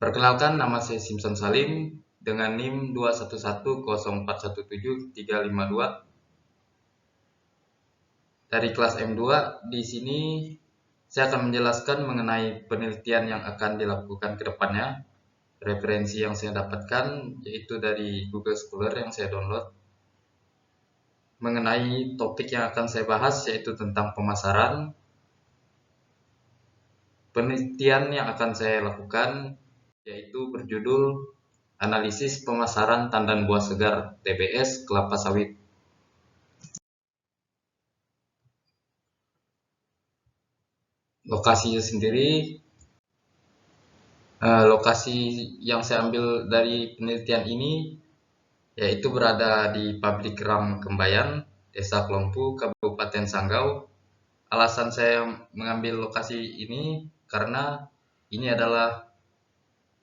Perkenalkan, nama saya Simpson Salim dengan NIM 2110417-352 dari kelas M2. Di sini saya akan menjelaskan mengenai penelitian yang akan dilakukan ke depannya. Referensi yang saya dapatkan yaitu dari Google Scholar yang saya download. Mengenai topik yang akan saya bahas yaitu tentang pemasaran. Penelitian yang akan saya lakukan yaitu berjudul Analisis Pemasaran Tandan Buah Segar TBS Kelapa Sawit. Lokasinya sendiri, lokasi yang saya ambil dari penelitian ini yaitu berada di Pabrik Ram Kembayan, Desa Kelompu, Kabupaten Sanggau. Alasan saya mengambil lokasi ini karena ini adalah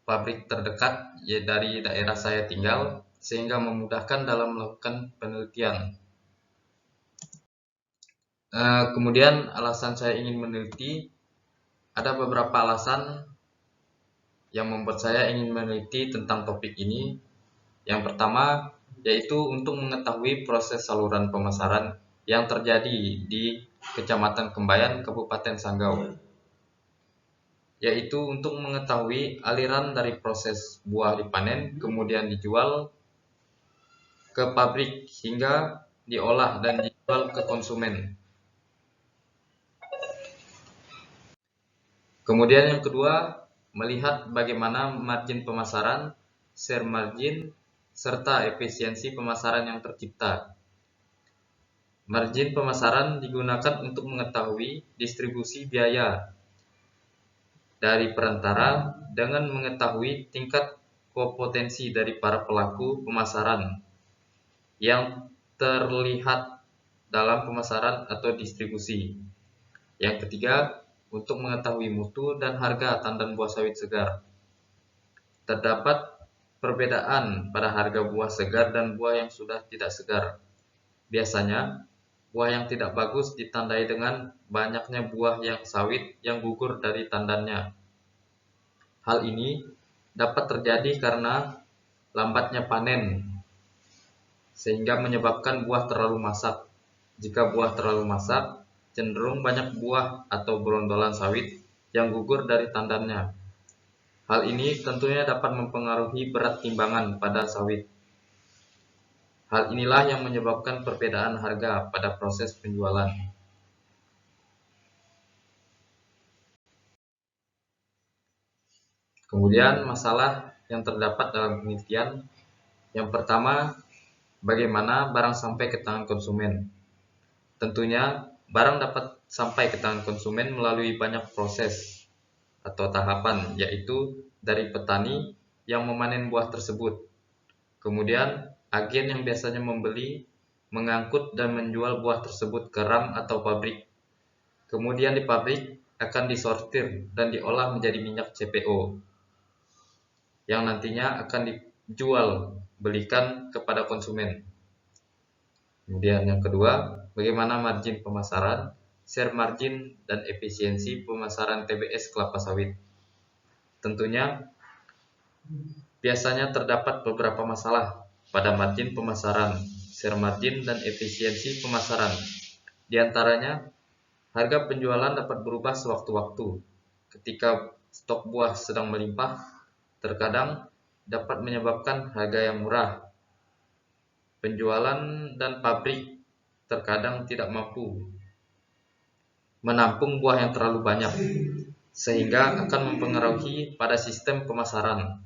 pabrik terdekat dari daerah saya tinggal, sehingga memudahkan dalam melakukan penelitian. Kemudian alasan saya ingin meneliti, ada beberapa alasan yang membuat saya ingin meneliti tentang topik ini. Yang pertama, yaitu untuk mengetahui proses saluran pemasaran yang terjadi di Kecamatan Kembayan, Kabupaten Sanggau. Yaitu untuk mengetahui aliran dari proses buah dipanen, kemudian dijual ke pabrik hingga diolah dan dijual ke konsumen. Kemudian yang kedua, melihat bagaimana margin pemasaran, share margin, serta efisiensi pemasaran yang tercipta. Margin pemasaran digunakan untuk mengetahui distribusi biaya dari perantara dengan mengetahui tingkat kompetensi dari para pelaku pemasaran yang terlihat dalam pemasaran atau distribusi. Yang ketiga, untuk mengetahui mutu dan harga tandan buah sawit segar. Terdapat perbedaan pada harga buah segar dan buah yang sudah tidak segar. Biasanya, buah yang tidak bagus ditandai dengan banyaknya buah yang sawit yang gugur dari tandannya. Hal ini dapat terjadi karena lambatnya panen, sehingga menyebabkan buah terlalu masak. Jika buah terlalu masak, cenderung banyak buah atau brondolan sawit yang gugur dari tandannya. Hal ini tentunya dapat mempengaruhi berat timbangan pada sawit. Hal inilah yang menyebabkan perbedaan harga pada proses penjualan. Kemudian masalah yang terdapat dalam penelitian, yang pertama, bagaimana barang sampai ke tangan konsumen. Tentunya barang dapat sampai ke tangan konsumen melalui banyak proses atau tahapan, yaitu dari petani yang memanen buah tersebut, kemudian agen yang biasanya membeli, mengangkut dan menjual buah tersebut ke ram atau pabrik. Kemudian di pabrik akan disortir dan diolah menjadi minyak CPO yang nantinya akan dijual belikan kepada konsumen. Kemudian yang kedua, bagaimana margin pemasaran, share margin, dan efisiensi pemasaran TBS kelapa sawit. Tentunya biasanya terdapat beberapa masalah pada margin pemasaran, share margin, dan efisiensi pemasaran. Di antaranya, harga penjualan dapat berubah sewaktu-waktu. Ketika stok buah sedang melimpah, terkadang dapat menyebabkan harga yang murah. Penjualan dan pabrik terkadang tidak mampu menampung buah yang terlalu banyak, sehingga akan mempengaruhi pada sistem pemasaran.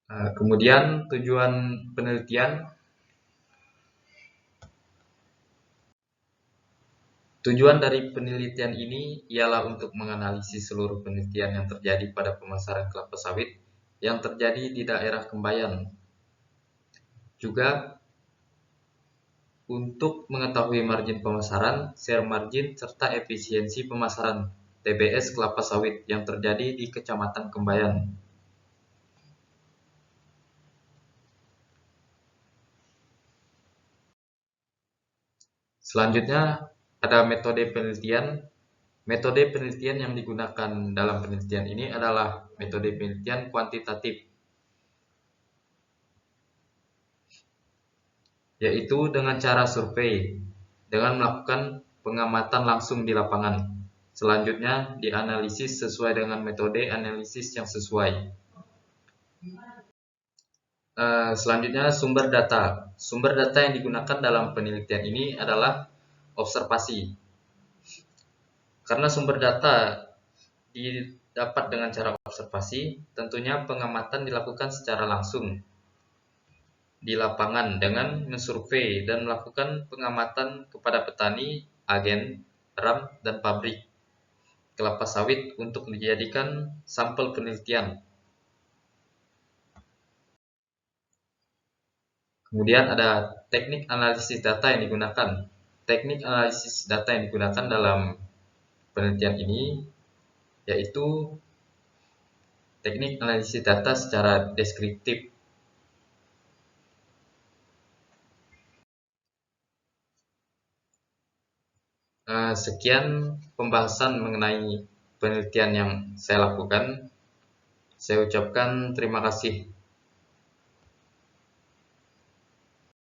Kemudian tujuan penelitian. Tujuan dari penelitian ini ialah untuk menganalisis seluruh penelitian yang terjadi pada pemasaran kelapa sawit yang terjadi di daerah Kembayan. Juga untuk mengetahui margin pemasaran, share margin, serta efisiensi pemasaran TBS kelapa sawit yang terjadi di Kecamatan Kembayan. Selanjutnya ada metode penelitian. Metode penelitian yang digunakan dalam penelitian ini adalah metode penelitian kuantitatif, yaitu dengan cara survei, dengan melakukan pengamatan langsung di lapangan. Selanjutnya, dianalisis sesuai dengan metode analisis yang sesuai. Selanjutnya, sumber data. Sumber data yang digunakan dalam penelitian ini adalah observasi. Karena sumber data didapat dengan cara observasi, tentunya pengamatan dilakukan secara langsung di lapangan dengan mensurvei dan melakukan pengamatan kepada petani, agen, ram, dan pabrik kelapa sawit untuk dijadikan sampel penelitian. Kemudian ada teknik analisis data yang digunakan. Teknik analisis data yang digunakan dalam penelitian ini yaitu teknik analisis data secara deskriptif. Sekian pembahasan mengenai penelitian yang saya lakukan. Saya ucapkan terima kasih.